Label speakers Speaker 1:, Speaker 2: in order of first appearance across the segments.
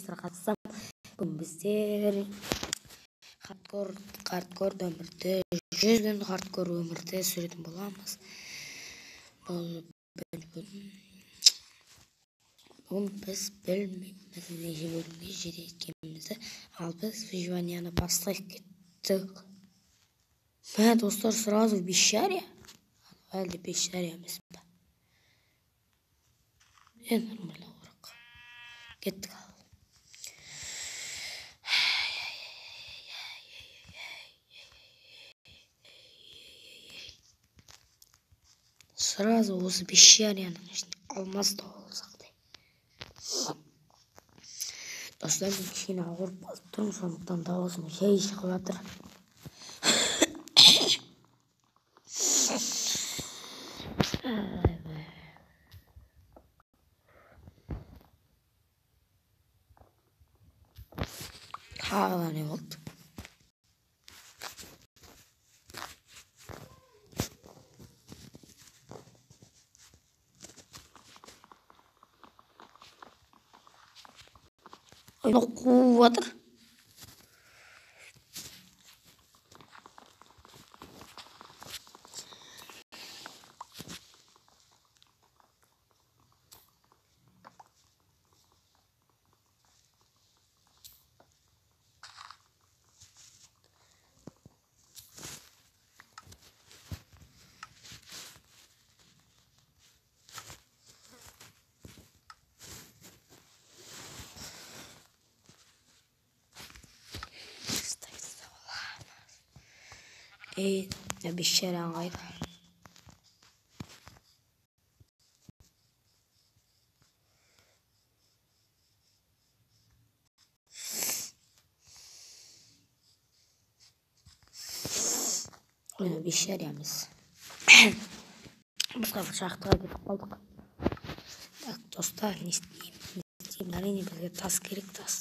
Speaker 1: достар, қатысам. Бүгін біздер хардкор өмірді, 100 күн хардкор өмірді сүретін боламыз. Бүгін біз білмейміз неше бөлімге жеткенімізді, ал біз выживанияны бастап кеттік. Мә, достар, сразу бешария. Әлде бешария емес па? Нормально орақ. Кеттік ал. Сразу осы бешарияның ішінде алмаз да болсақ де. Достар, мен кішкене ауырып қалып тұрмын, сондықтан дауысым жай шығып жатыр. Тағы не болды? Oyunu қуып жатыр. Бешарияң қайда? Бешариямыз. Басқа бір шахтаға кетіп қалдық. Так, достар, не істеймін? Әрине бізге тас керек, тас.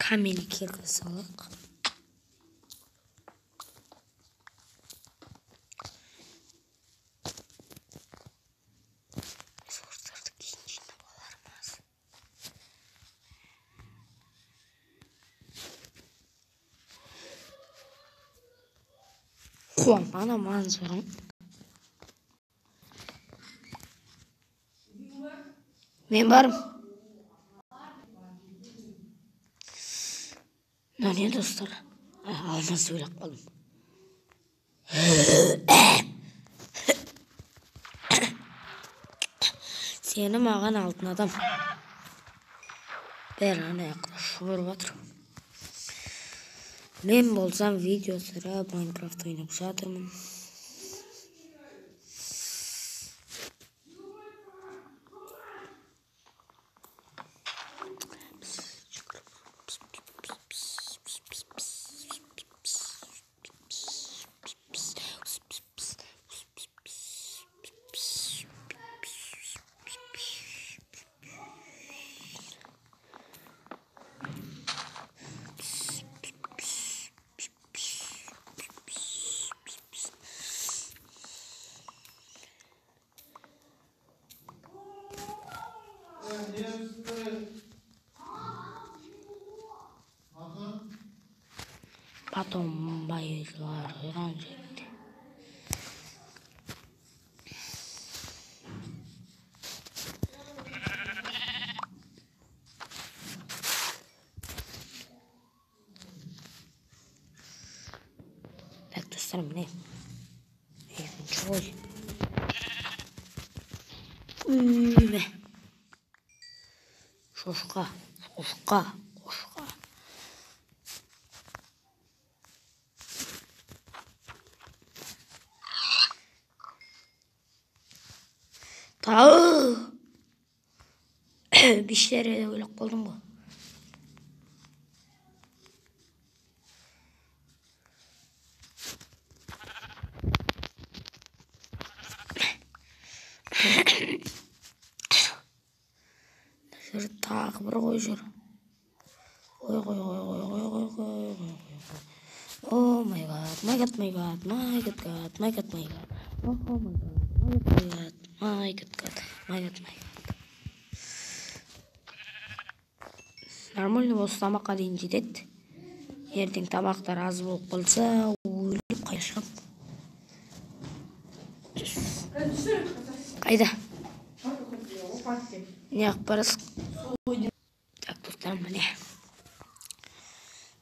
Speaker 1: Камень кирді салақ. Ресурстарды кейін жинап алармыз. Ана манзарың. Мен барым. Не, достар? Алмазды ойлап қалдым. Сені маған алтын адам. Бәрі ана яқта шұбырып жатыр. Мен болсам видео сұрап Майнкрафт ойнап жатырмын. Потом bayılar öğrenecekti. Так, dostlarım ne? Evin çoğu. Üme. Şoşka. Bir şeylere öyle kaldım bu. Şöyle tағы bir қой жүр. Қой. Oh my god, my god. Oh my god, my god. Нормально болса тамаққа дейін жетеді. Ертең тамақтар аз болып қалса, өліп қайшам. Қайда? Не ақпарыз? Так, достарым, міне.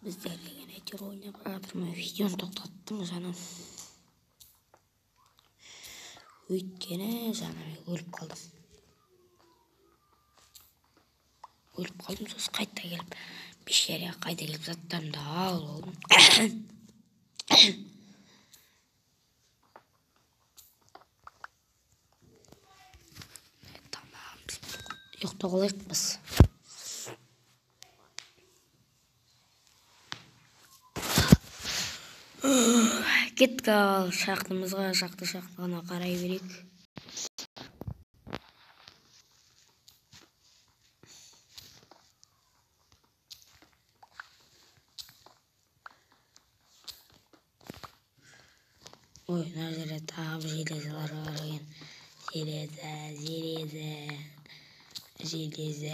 Speaker 1: Біздер деген әйтеуір ойнап жатырмын. Видеоны тоқтаттым жаным. Өйткені жаным өліп қалдым. Сосын қайта келіп, пещерге қайта келіп заттарымды алып алдым. Tamam. Ұйықтап алайық біз. Кеттік ал шақтымызға, шақты ғана қарай берейік. Ой, мына жерде тағы бір железалар бар екен. Железа,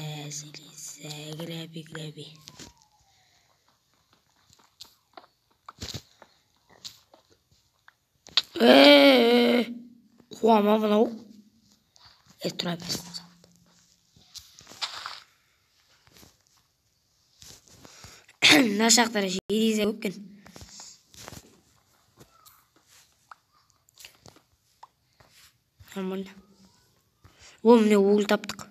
Speaker 1: граби. Қуама мынау. Тұра берсін. Мына жақтары железа көп екен. Нормально. О, міне уыл таптық.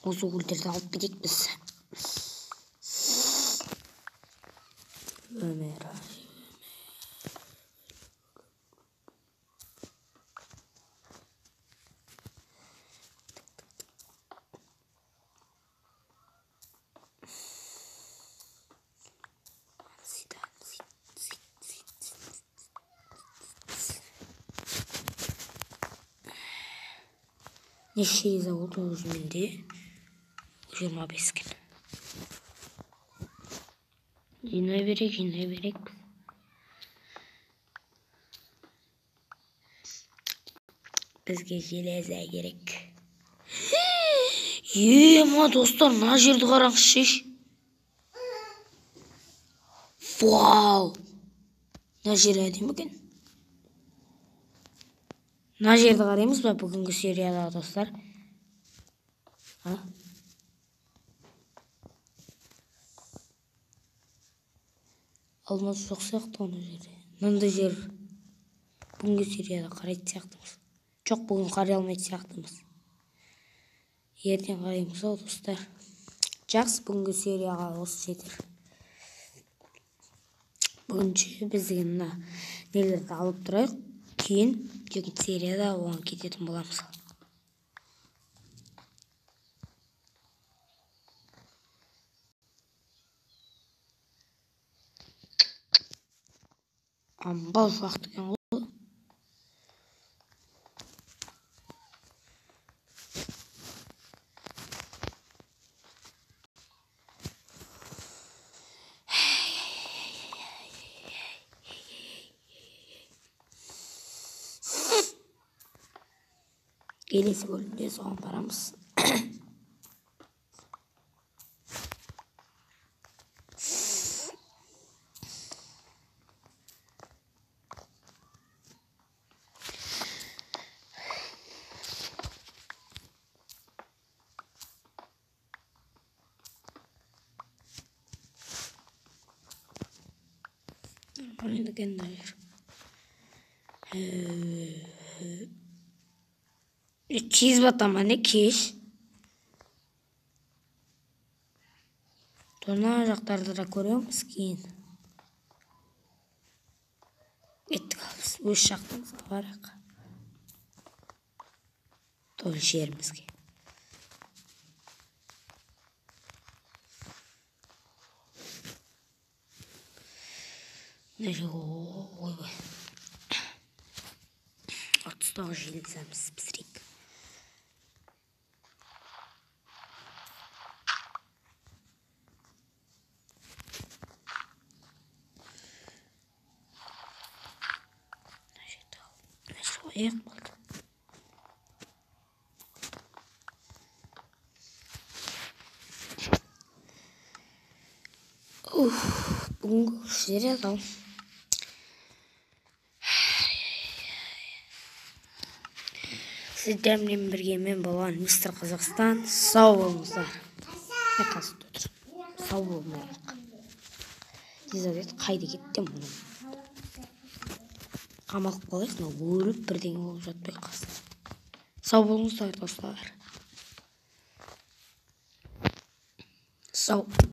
Speaker 1: Осы уылдарды алып кетейік біз. Өмір. Неше железа болды өзімде? 25 кен. Жинай берек. Бізге железа керек. Ма достар, мына жерді қараңызшы. Вау! Мына жер әдемі екен. Мына жерді қараймыз ба бүгінгі серияда достар? Алмаз жоқ сияқты оны жерде. Мынандай жер бүгінгі серияда қарайды сияқтымыз. Жоқ, бүгін қарай алмайды сияқтымыз. Ертең қараймыз ау достар. Жақсы, бүгінгі серияға осы жетер. Бүгінше біздің нелерді алып тұрайық. Кейін екінші серияда оған кететін боламыз. Амбал уақыт екен ғой. Келесі бөлімде соған барамыз. Nормально екен дәлер. Чиз батама не кеш. Тона жақтарды да көреміз кейін. Кеттік алып өз жақтымызға барайық. Той жерімізге. Ойбай. Тұстағы желіземіз пісірейік. Аяқ болды. Бүгінгі серия дау. Сіздермен бірге мен болған мистер Қазақстан. Сау болыңыздар. Қасында отыр. Сау болыңыздар. Елизавет қайда кетті мұны? Қамалып қалайық, өліп бірдеңе болып жатпай қалсын. Сау болыңыздар достар. Сау.